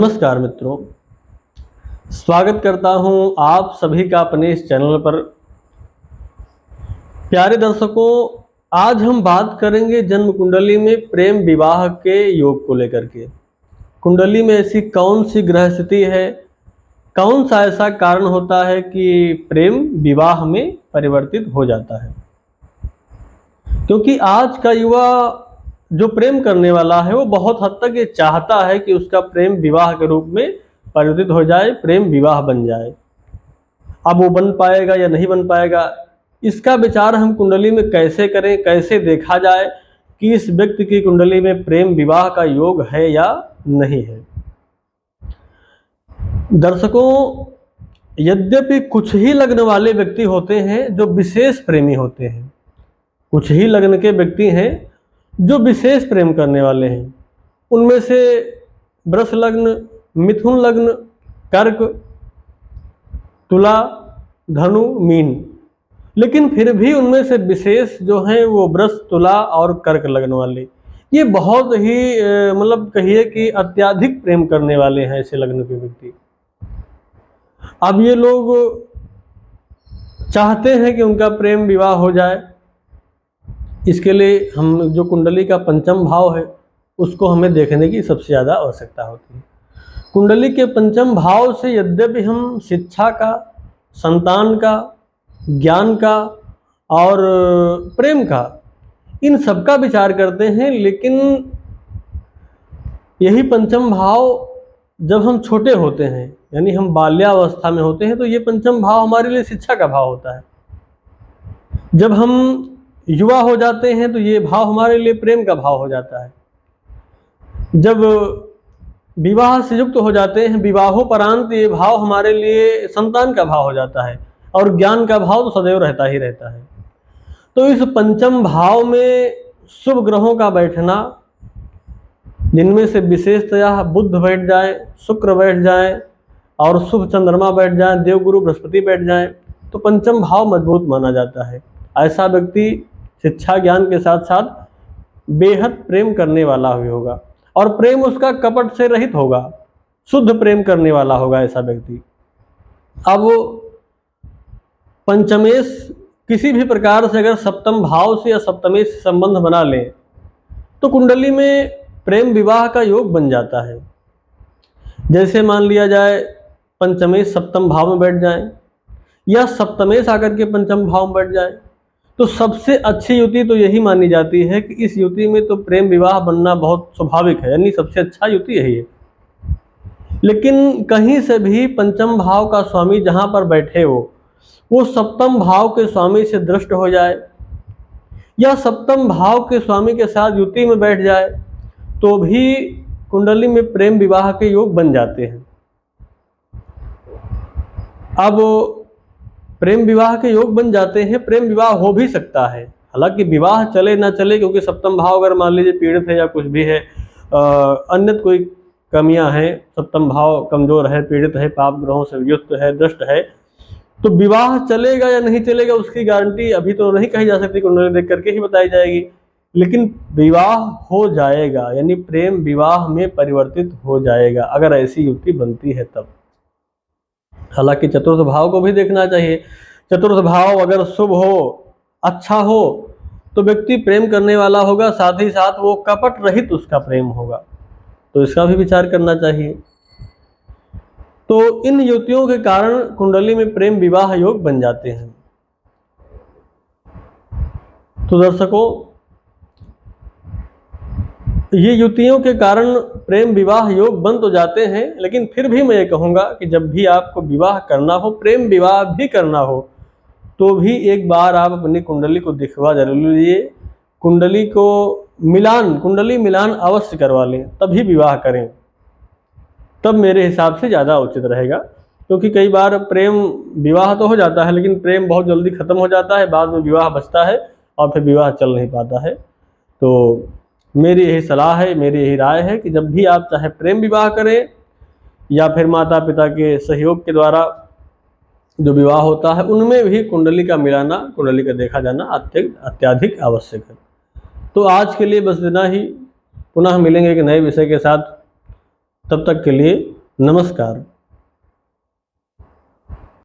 नमस्कार मित्रों, स्वागत करता हूं आप सभी का अपने इस चैनल पर। प्यारे दर्शकों, आज हम बात करेंगे जन्म कुंडली में प्रेम विवाह के योग को लेकर के। कुंडली में ऐसी कौन सी ग्रह स्थिति है, कौन सा ऐसा कारण होता है कि प्रेम विवाह में परिवर्तित हो जाता है। क्योंकि आज का युवा जो प्रेम करने वाला है वो बहुत हद तक ये चाहता है कि उसका प्रेम विवाह के रूप में परिवर्तित हो जाए, प्रेम विवाह बन जाए। अब वो बन पाएगा या नहीं बन पाएगा, इसका विचार हम कुंडली में कैसे करें, कैसे देखा जाए कि इस व्यक्ति की कुंडली में प्रेम विवाह का योग है या नहीं है। दर्शकों, यद्यपि कुछ ही लग्न वाले व्यक्ति होते हैं जो विशेष प्रेमी होते हैं, कुछ ही लग्न के व्यक्ति हैं जो विशेष प्रेम करने वाले हैं। उनमें से वृष लग्न, मिथुन लग्न, कर्क, तुला, धनु, मीन, लेकिन फिर भी उनमें से विशेष जो हैं वो वृष, तुला और कर्क लग्न वाले, ये बहुत ही मतलब कहिए कि अत्यधिक प्रेम करने वाले हैं ऐसे लग्न के व्यक्ति। अब ये लोग चाहते हैं कि उनका प्रेम विवाह हो जाए। इसके लिए हम जो कुंडली का पंचम भाव है उसको हमें देखने की सबसे ज़्यादा आवश्यकता होती है। कुंडली के पंचम भाव से यद्यपि हम शिक्षा का, संतान का, ज्ञान का और प्रेम का, इन सब का विचार करते हैं, लेकिन यही पंचम भाव जब हम छोटे होते हैं, यानी हम बाल्यावस्था में होते हैं, तो ये पंचम भाव हमारे लिए शिक्षा का भाव होता है। जब हम युवा हो जाते हैं तो ये भाव हमारे लिए प्रेम का भाव हो जाता है। जब विवाह से युक्त हो जाते हैं, विवाहोपरांत ये भाव हमारे लिए संतान का भाव हो जाता है, और ज्ञान का भाव तो सदैव रहता ही रहता है। तो इस पंचम भाव में शुभ ग्रहों का बैठना, जिनमें से विशेषतया बुध बैठ जाए, शुक्र बैठ जाए और शुभ चंद्रमा बैठ जाए, देवगुरु बृहस्पति बैठ जाए, तो पंचम भाव मजबूत माना जाता है। ऐसा व्यक्ति शिक्षा ज्ञान के साथ साथ बेहद प्रेम करने वाला भी होगा, और प्रेम उसका कपट से रहित होगा, शुद्ध प्रेम करने वाला होगा ऐसा व्यक्ति। अब पंचमेश किसी भी प्रकार से अगर सप्तम भाव से या सप्तमेश से संबंध बना लें तो कुंडली में प्रेम विवाह का योग बन जाता है। जैसे मान लिया जाए पंचमेश सप्तम भाव में बैठ जाए, या सप्तमेश आकर के पंचम भाव में बैठ जाए, तो सबसे अच्छी युति तो यही मानी जाती है कि इस युति में तो प्रेम विवाह बनना बहुत स्वाभाविक है, यानी सबसे अच्छा युति यही है। लेकिन कहीं से भी पंचम भाव का स्वामी जहाँ पर बैठे हो वो सप्तम भाव के स्वामी से दृष्ट हो जाए, या सप्तम भाव के स्वामी के साथ युति में बैठ जाए, तो भी कुंडली में प्रेम विवाह के योग बन जाते हैं। अब प्रेम विवाह के योग बन जाते हैं, प्रेम विवाह हो भी सकता है। हालांकि विवाह चले ना चले, क्योंकि सप्तम भाव अगर मान लीजिए पीड़ित है या कुछ भी है, अन्य कोई कमियां हैं, सप्तम भाव कमजोर है, पीड़ित है, पाप ग्रहों से युक्त है, दुष्ट है, तो विवाह चलेगा या नहीं चलेगा उसकी गारंटी अभी तो नहीं कही जा सकती, कुंडली देख करके ही बताई जाएगी। लेकिन विवाह हो जाएगा, यानी प्रेम विवाह में परिवर्तित हो जाएगा अगर ऐसी युक्ति बनती है तब। हालांकि चतुर्थ भाव को भी देखना चाहिए। चतुर्थ भाव अगर शुभ हो, अच्छा हो, तो व्यक्ति प्रेम करने वाला होगा, साथ ही साथ वो कपट रहित उसका प्रेम होगा, तो इसका भी विचार करना चाहिए। तो इन युतियों के कारण कुंडली में प्रेम विवाह योग बन जाते हैं। तो दर्शकों, ये युतियों के कारण प्रेम विवाह योग बन तो जाते हैं, लेकिन फिर भी मैं ये कहूँगा कि जब भी आपको विवाह करना हो, प्रेम विवाह भी करना हो, तो भी एक बार आप अपनी कुंडली को दिखवा जरूर लीजिए। कुंडली मिलान अवश्य करवा लें, तभी विवाह करें, तब मेरे हिसाब से ज़्यादा उचित रहेगा। क्योंकि कई बार प्रेम विवाह तो हो जाता है, लेकिन प्रेम बहुत जल्दी ख़त्म हो जाता है, बाद में विवाह बचता है और फिर विवाह चल नहीं पाता है। तो मेरी यही सलाह है, मेरी यही राय है कि जब भी आप चाहे प्रेम विवाह करें या फिर माता पिता के सहयोग के द्वारा जो विवाह होता है, उनमें भी कुंडली का मिलाना, कुंडली का देखा जाना अत्यधिक आवश्यक है। तो आज के लिए बस इतना ही। पुनः मिलेंगे एक नए विषय के साथ। तब तक के लिए नमस्कार।